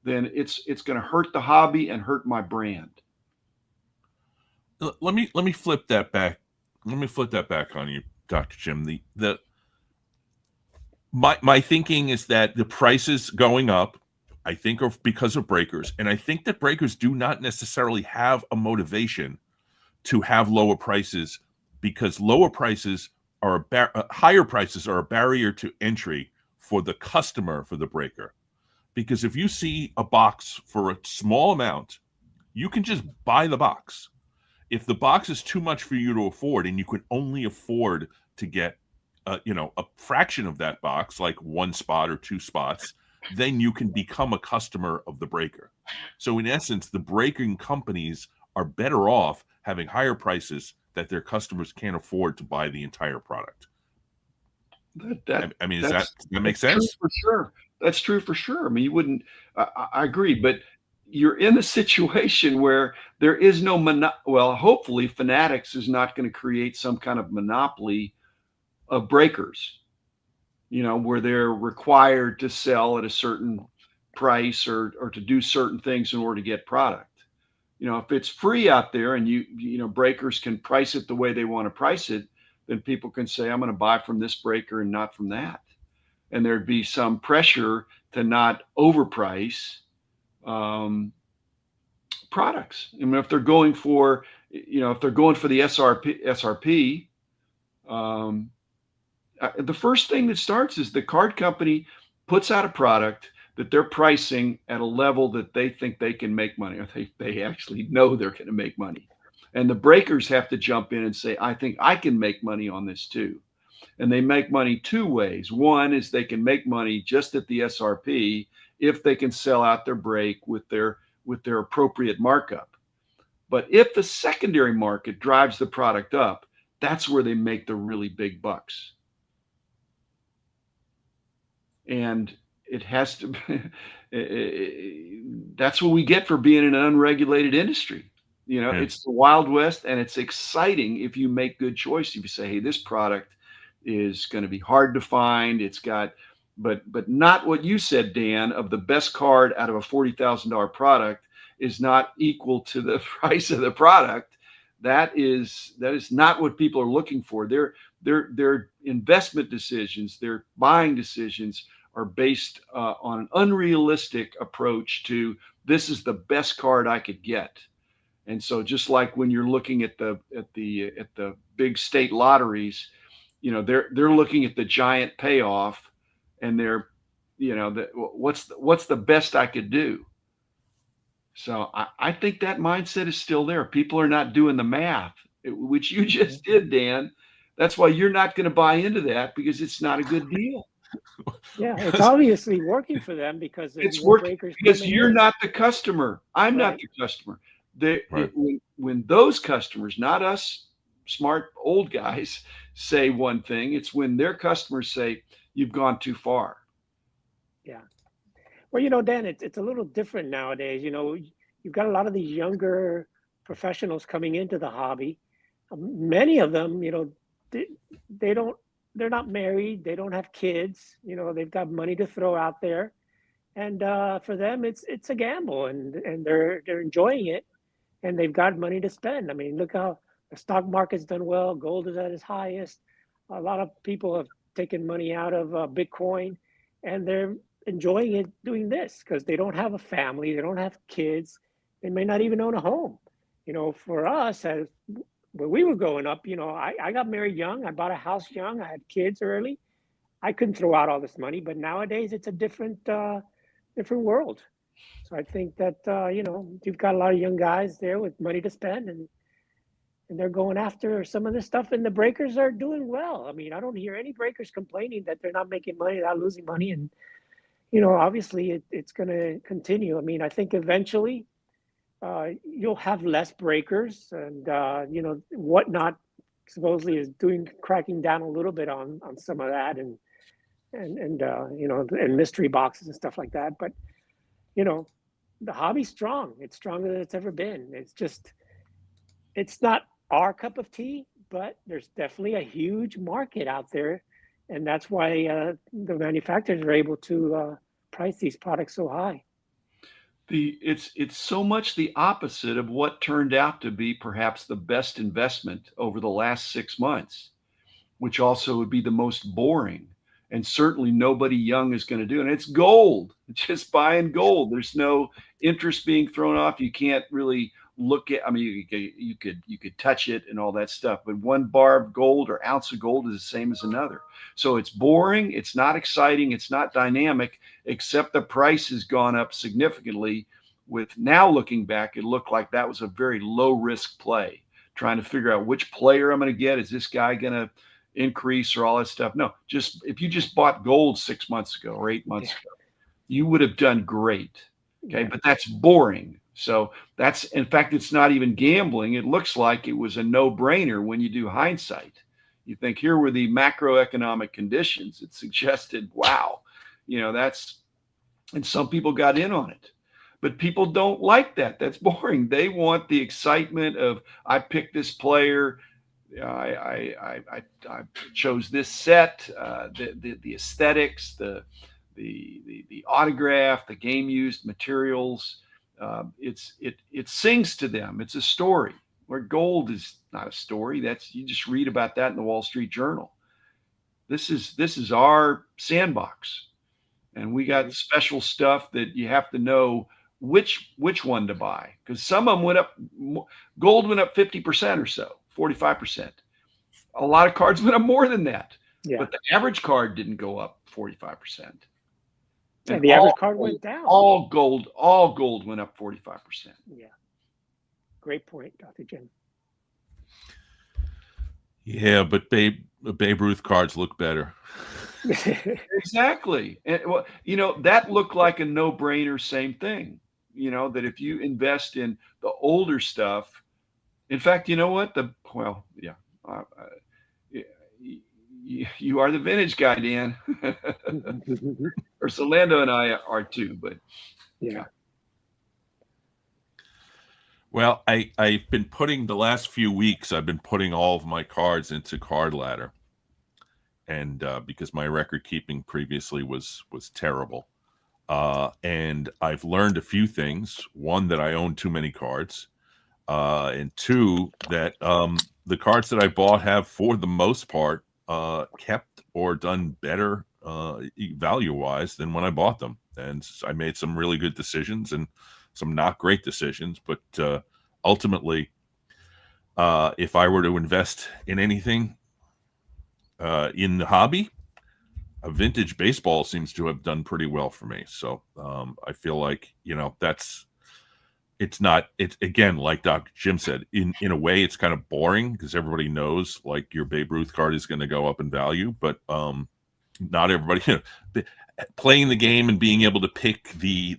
then it's going to hurt the hobby and hurt my brand. Let me flip that back. Let me flip that back on you, Dr. Jim. My thinking is that the prices going up, I think, are because of breakers, and I think that breakers do not necessarily have a motivation to have lower prices, because higher prices are a barrier to entry for the customer, for the breaker. Because if you see a box for a small amount, you can just buy the box. If the box is too much for you to afford and you can only afford to get a fraction of that box, like one spot or two spots, then you can become a customer of the breaker. So in essence, the breaking companies are better off having higher prices that their customers can't afford to buy the entire product. Does that make sense? For sure. That's true for sure. I mean, you wouldn't, I agree, but you're in a situation where there is no, hopefully Fanatics is not going to create some kind of monopoly of breakers, where they're required to sell at a certain price or to do certain things in order to get product. If it's free out there and breakers can price it the way they want to price it, then people can say, I'm going to buy from this breaker and not from that. And there'd be some pressure to not overprice products. I mean, if they're going for, if they're going for the SRP, the first thing that starts is the card company puts out a product that they're pricing at a level that they think they can make money, or they actually know they're going to make money. And the breakers have to jump in and say, I think I can make money on this too. And they make money two ways. One is they can make money just at the SRP if they can sell out their break with their appropriate markup. But if the secondary market drives the product up, that's where they make the really big bucks. And it has to that's what we get for being in an unregulated industry. It's the Wild West, and it's exciting if you make good choices. If you say, hey, this product is going to be hard to find. It's got, but not what you said, Dan, of the best card out of a $40,000 product is not equal to the price of the product. That is not what people are looking for. Their investment decisions, their buying decisions are based on an unrealistic approach to, this is the best card I could get. And so just like when you're looking at the big state lotteries, they're looking at the giant payoff, and they're, what's the best I could do? So I think that mindset is still there. People are not doing the math, which you just did, Dan. That's why you're not going to buy into that, because it's not a good deal. Yeah, it's obviously working for them because it's working because you're not the customer. I'm not the customer. When those customers, not us smart old guys, say one thing, it's when their customers say, you've gone too far. Yeah. Well, Dan, it's a little different nowadays. You've got a lot of these younger professionals coming into the hobby. Many of them, they're not married, they don't have kids, they've got money to throw out there. And for them, it's a gamble, and they're enjoying it, and they've got money to spend. I mean, look how the stock market's done well. Gold is at its highest. A lot of people have taken money out of Bitcoin, and they're enjoying it doing this because they don't have a family, they don't have kids, they may not even own a home. For us, when we were growing up, I got married young, I bought a house young, I had kids early. I couldn't throw out all this money, but nowadays it's a different world. So I think that you've got a lot of young guys there with money to spend, and they're going after some of this stuff, and the breakers are doing well. I mean, I don't hear any breakers complaining that they're not making money, they're not losing money, and obviously it's going to continue. I mean, I think eventually you'll have less breakers, and Whatnot supposedly is cracking down a little bit on some of that, and mystery boxes and stuff like that. But the hobby's strong. It's stronger than it's ever been. It's not our cup of tea, but there's definitely a huge market out there, and that's why the manufacturers are able to price these products so high. It's so much the opposite of what turned out to be perhaps the best investment over the last 6 months, which also would be the most boring, and certainly nobody young is going to do. And it's gold. It's just buying gold. There's no interest being thrown off. You can't really look at. I mean, you could touch it and all that stuff, but one bar of gold or ounce of gold is the same as another. So it's boring. It's not exciting. It's not dynamic, except the price has gone up significantly. With now looking back, it looked like that was a very low risk play, trying to figure out which player I'm going to get. Is this guy going to increase or all that stuff? No, just if you just bought gold 6 months ago or 8 months ago, you would have done great. Okay. But that's boring. So that's, in fact, it's not even gambling. It looks like it was a no-brainer when you do hindsight. You think, here were the macroeconomic conditions. It suggested, wow, that's, and some people got in on it. But people don't like that. That's boring. They want the excitement of, I picked this player, I chose this set, the aesthetics, the autograph, the game used materials. It sings to them. It's a story. Where gold is not a story. You just read about that in the Wall Street Journal. This is our sandbox, and we got special stuff that you have to know which one to buy, because some of them went up. Gold went up 50% or so, 45%. A lot of cards went up more than that, but the average card didn't go up 45%. And the average card went down. All gold went up 45%. Yeah. Great point, Dr. Jim. Yeah, but Babe Ruth cards look better. Exactly. And well, that looked like a no-brainer, same thing. That if you invest in the older stuff, in fact, you know what? You are the vintage guy, Dan. Or Solando and I are too, but yeah. Well, I've been putting the last few weeks, I've been putting all of my cards into Card Ladder. And because my record keeping previously was terrible. And I've learned a few things. One, that I own too many cards. And two, that the cards that I bought have, for the most part, kept or done better value-wise than when I bought them. And I made some really good decisions and some not great decisions. But ultimately, if I were to invest in anything in the hobby, a vintage baseball seems to have done pretty well for me. So I feel like, it's again, like Dr. Jim said, in a way it's kind of boring because everybody knows like your Babe Ruth card is going to go up in value, but not everybody, playing the game and being able to pick the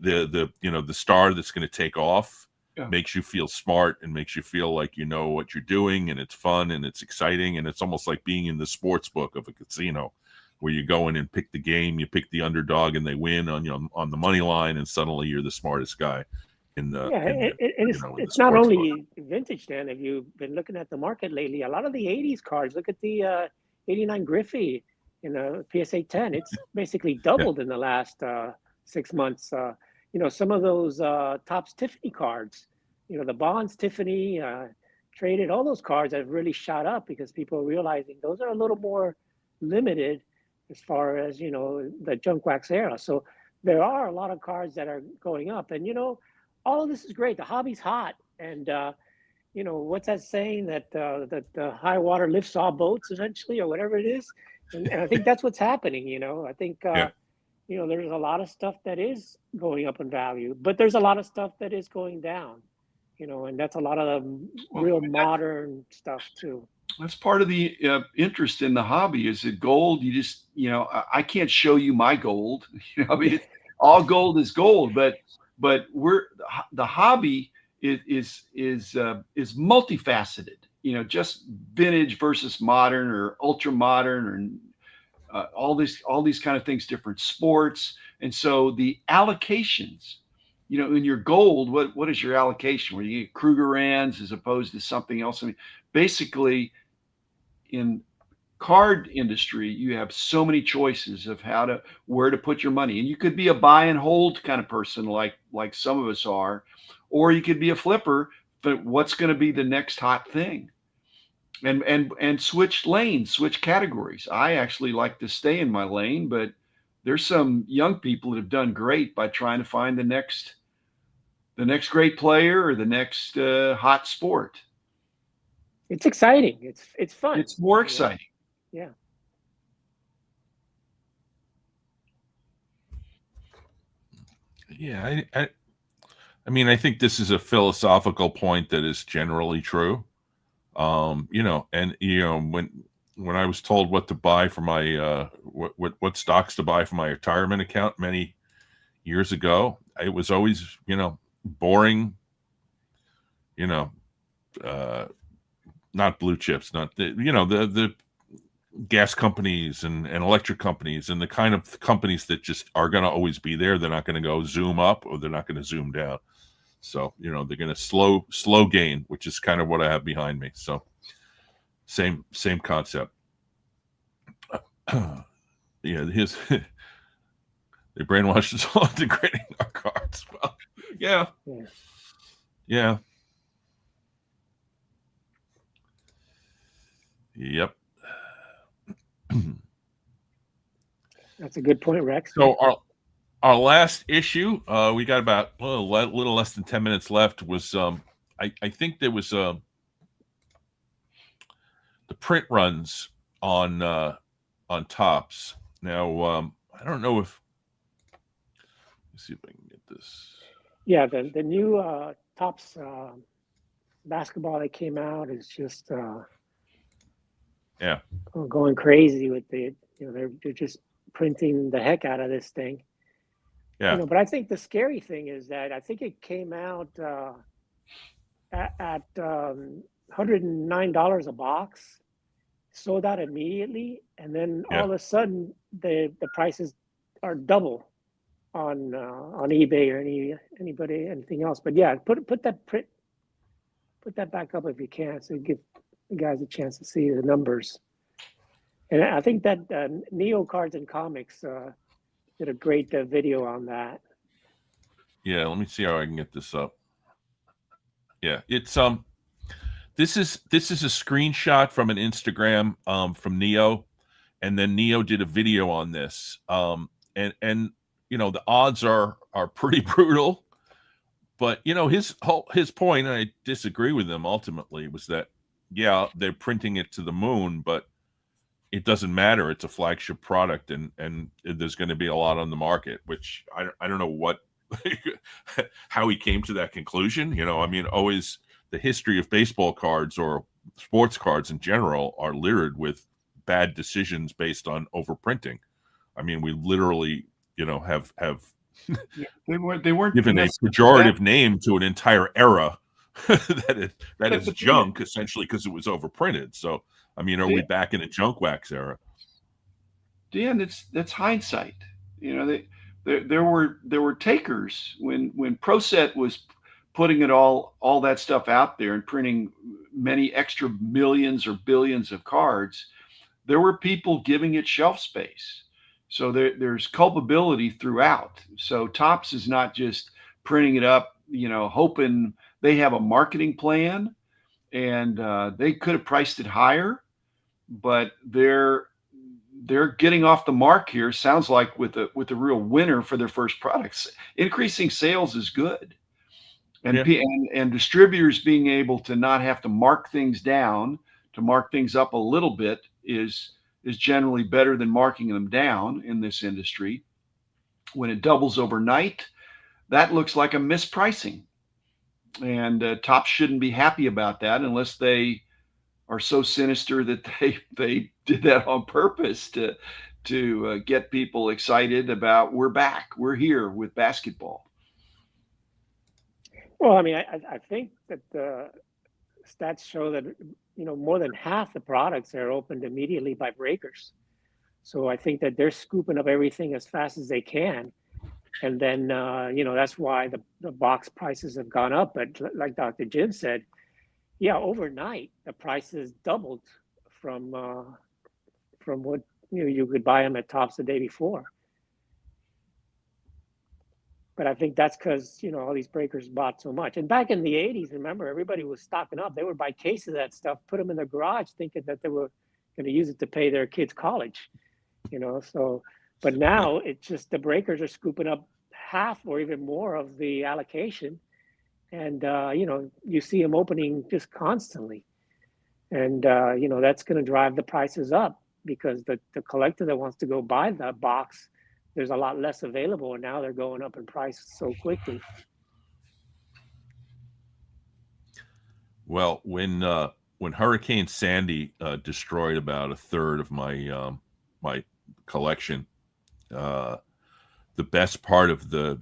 star that's going to take off makes you feel smart and makes you feel like you know what you're doing, and it's fun and it's exciting, and it's almost like being in the sports book of a casino where you go in and pick the game, you pick the underdog and they win on the money line, and suddenly you're the smartest guy. It's not only vintage, Dan. If you've been looking at the market lately, a lot of the 80s cards, look at the 89 Griffey in PSA 10. It's basically doubled in the last 6 months. Some of those Topps Tiffany cards, the Bonds Tiffany, traded, all those cards have really shot up because people are realizing those are a little more limited as far as, the junk wax era. So there are a lot of cards that are going up, and, all of this is great. The hobby's hot. And, what's that saying that the high water lifts all boats eventually, or whatever it is. And I think that's what's happening. I think, there's a lot of stuff that is going up in value, but there's a lot of stuff that is going down, and that's a lot of the real modern stuff too. That's part of the interest in the hobby is that gold, you just, I can't show you my gold. All gold is gold, but the hobby is multifaceted, just vintage versus modern or ultra modern, or all these kind of things, different sports. And so the allocations, in your gold, what is your allocation? Where you get Krugerrands as opposed to something else? I mean, basically in card industry, you have so many choices of where to put your money. And you could be a buy and hold kind of person like some of us are, or you could be a flipper, but what's going to be the next hot thing? And switch lanes, switch categories. I actually like to stay in my lane, but there's some young people that have done great by trying to find the next great player or the next hot sport. It's exciting. It's fun. It's more exciting. Yeah. Yeah, I mean, I think this is a philosophical point that is generally true. And when I was told what to buy for my what stocks to buy for my retirement account many years ago, it was always boring. Not blue chips, not the gas companies and electric companies and the kind of companies that just are going to always be there. They're not going to go zoom up or they're not going to zoom down. So, they're going to slow gain, which is kind of what I have behind me. So same concept. They brainwashed us all into grading our cards. Well, yeah. Yep. That's a good point, Rex. So our last issue, we got about a little less than 10 minutes left. Was I think there was the print runs on Tops. Now I don't know if, let's see if I can get this. Yeah, the new Tops basketball that came out is just Yeah. going crazy with the, they're just printing the heck out of this thing. Yeah. But I think the scary thing is that I think it came out at $109 a box, sold out immediately, and then all of a sudden the prices are double on eBay or anything else. But yeah, put that back up if you can, so you give the guys a chance to see the numbers. And I think that Neo Cards and Comics did a great video on that. Yeah, let me see how I can get this up. Yeah, it's this is a screenshot from an Instagram from Neo, and then Neo did a video on this. And the odds are pretty brutal, but his point, and I disagree with him ultimately, was that they're printing it to the moon, but it doesn't matter. It's a flagship product, and there's going to be a lot on the market, which I don't know what how he came to that conclusion. I mean, always the history of baseball cards or sports cards in general are littered with bad decisions based on overprinting. I mean, we literally, have they weren't given a pejorative name to an entire era that is junk, essentially, because it was overprinted. So, I mean, are we back in a junk wax era? Dan, that's hindsight. There were takers when ProSet was putting it all that stuff out there and printing many extra millions or billions of cards. There were people giving it shelf space. So there's culpability throughout. So Topps is not just printing it up, hoping they have a marketing plan, and they could have priced it higher, but they're getting off the mark here. Sounds like with a real winner for their first products. Increasing sales is good, and and distributors being able to not have to mark things down, to mark things up a little bit is generally better than marking them down in this industry. When it doubles overnight, that looks like a mispricing, and Topps shouldn't be happy about that unless they are so sinister that they did that on purpose to get people excited about we're back, we're here with basketball. Well, I mean, I think that the stats show that more than half the products are opened immediately by breakers. So I think that they're scooping up everything as fast as they can, and then that's why the box prices have gone up. But like Dr. Jim said, overnight the prices doubled from what you could buy them at Topps the day before. But I think that's because all these breakers bought so much. And back in the 80s, remember, everybody was stocking up. They would buy cases of that stuff, put them in their garage, thinking that they were going to use it to pay their kids' college. So, but now it's just the breakers are scooping up half or even more of the allocation, and you see them opening just constantly, and that's going to drive the prices up because the collector that wants to go buy that box, there's a lot less available, and now they're going up in price so quickly. Well, when Hurricane Sandy destroyed about a third of my my collection, the best part of the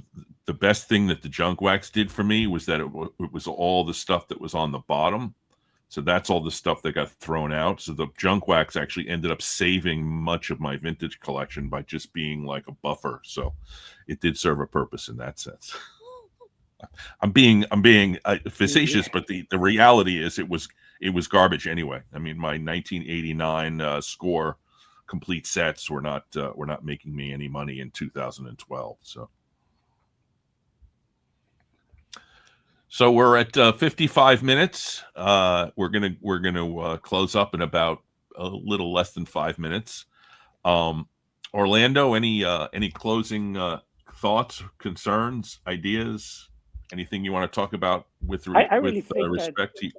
best thing that the junk wax did for me was that it was all the stuff that was on the bottom. So that's all the stuff that got thrown out. So the junk wax actually ended up saving much of my vintage collection by just being like a buffer. So it did serve a purpose in that sense. I'm being facetious, but the reality is it was garbage anyway. I mean, my 1989 score complete sets were not making me any money in 2012. So we're at 55 minutes. We're gonna close up in about a little less than 5 minutes. Orlando, any closing thoughts, concerns, ideas, anything you want to talk about with I really think respect to?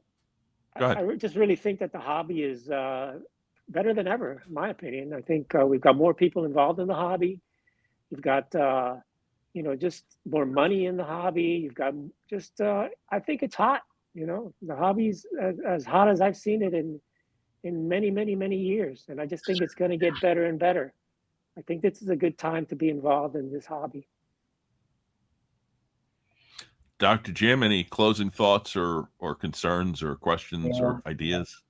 Go ahead. just really think that the hobby is better than ever, in my opinion. I think we've got more people involved in the hobby. You've got just more money in the hobby. You've got just I think it's hot. The hobby's as hot as I've seen it in many, many, many years, and I just think it's going to get better and better. I think this is a good time to be involved in this hobby. Dr. Jim, any closing thoughts or concerns or questions or ideas?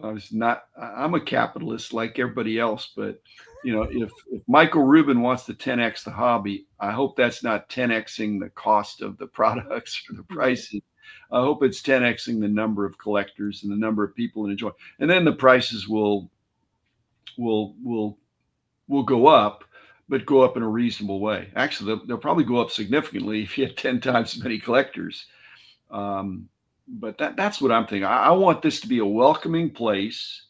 I'm a capitalist like everybody else, but if Michael Rubin wants to 10x the hobby, I hope that's not 10xing the cost of the products or the prices. I hope it's 10xing the number of collectors and the number of people that enjoy. And then the prices will go up, but go up in a reasonable way. Actually, they'll probably go up significantly if you have 10 times as many collectors. But that's what I'm thinking. I want this to be a welcoming place.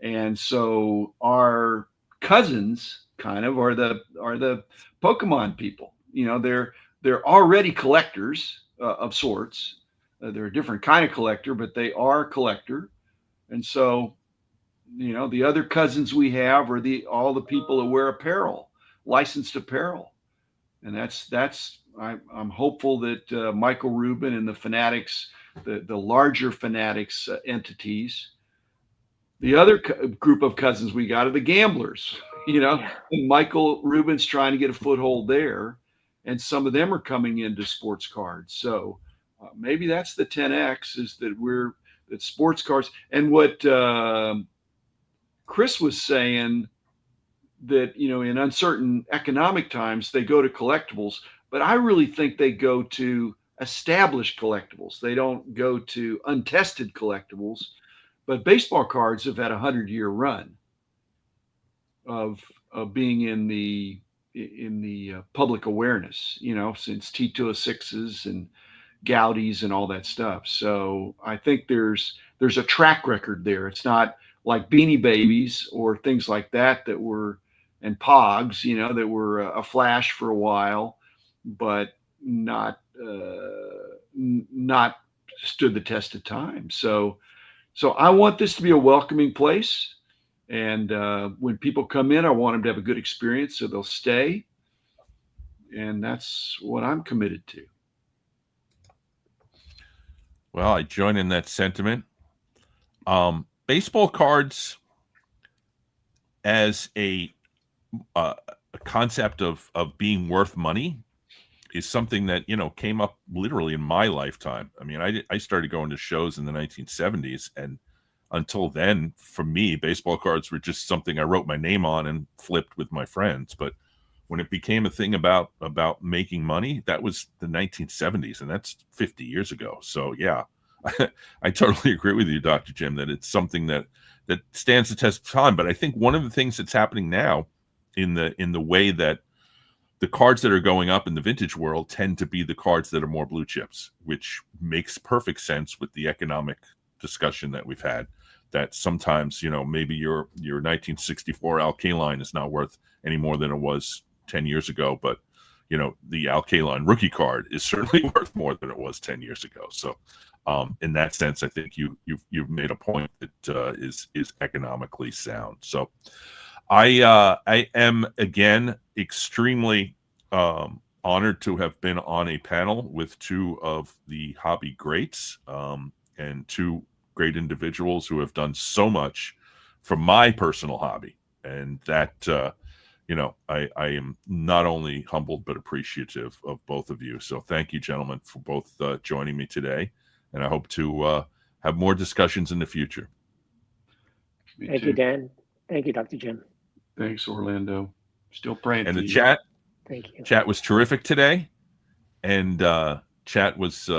And so our cousins kind of are the Pokemon people. They're already collectors of sorts. They're a different kind of collector, but they are a collector. And so, the other cousins we have are all the people that wear apparel, licensed apparel. And I'm hopeful that Michael Rubin and the Fanatics, the larger Fanatics entities, the other group of cousins we got are the gamblers, and Michael Rubin's trying to get a foothold there. And some of them are coming into sports cards. So maybe that's the 10X, is that that sports cards. And what Chris was saying, that in uncertain economic times they go to collectibles, but I really think they go to established collectibles. They don't go to untested collectibles. But baseball cards have had a 100-year run of being in the public awareness, since T206s and Gaudies and all that stuff. So I think there's a track record there. It's not like Beanie Babies or things like that were, and Pogs, that were a flash for a while, but not stood the test of time. So I want this to be a welcoming place. And when people come in, I want them to have a good experience so they'll stay. And that's what I'm committed to. Well, I join in that sentiment. Baseball cards as a concept of being worth money is something that came up literally in my lifetime. I mean, I started going to shows in the 1970s, and until then, for me, baseball cards were just something I wrote my name on and flipped with my friends. But when it became a thing about making money, that was the 1970s, and that's 50 years ago. So yeah, I totally agree with you, Dr. Jim, that it's something that stands the test of time. But I think one of the things that's happening now in the way that the cards that are going up in the vintage world tend to be the cards that are more blue chips, which makes perfect sense with the economic discussion that we've had, that sometimes, maybe your 1964 Alkaline is not worth any more than it was 10 years ago, but the Alkaline rookie card is certainly worth more than it was 10 years ago. So in that sense, I think you've made a point that is economically sound. So I am again extremely honored to have been on a panel with two of the hobby greats, and two great individuals who have done so much for my personal hobby. And that I am not only humbled but appreciative of both of you. So thank you, gentlemen, for both joining me today, and I hope to have more discussions in the future. Thank you, Dan. Thank you, Dr. Jim. Thanks, Orlando. Still praying and for the you. Thank you. Chat was terrific today, and chat was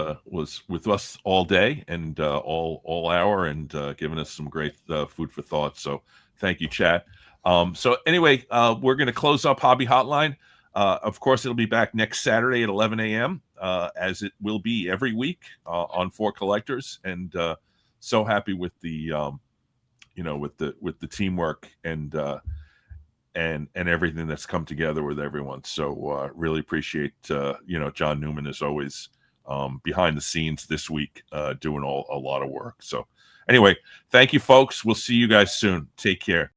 with us all day and all hour, and giving us some great food for thought. So thank you, chat. So anyway, we're going to close up Hobby Hotline. Of course, it'll be back next Saturday at 11 a.m. As it will be every week on For Collectors, and so happy with the you know, with the teamwork and everything that's come together with everyone. So really appreciate you know, John Newman is always behind the scenes this week doing a lot of work. So anyway, thank you folks. We'll see you guys soon. Take care.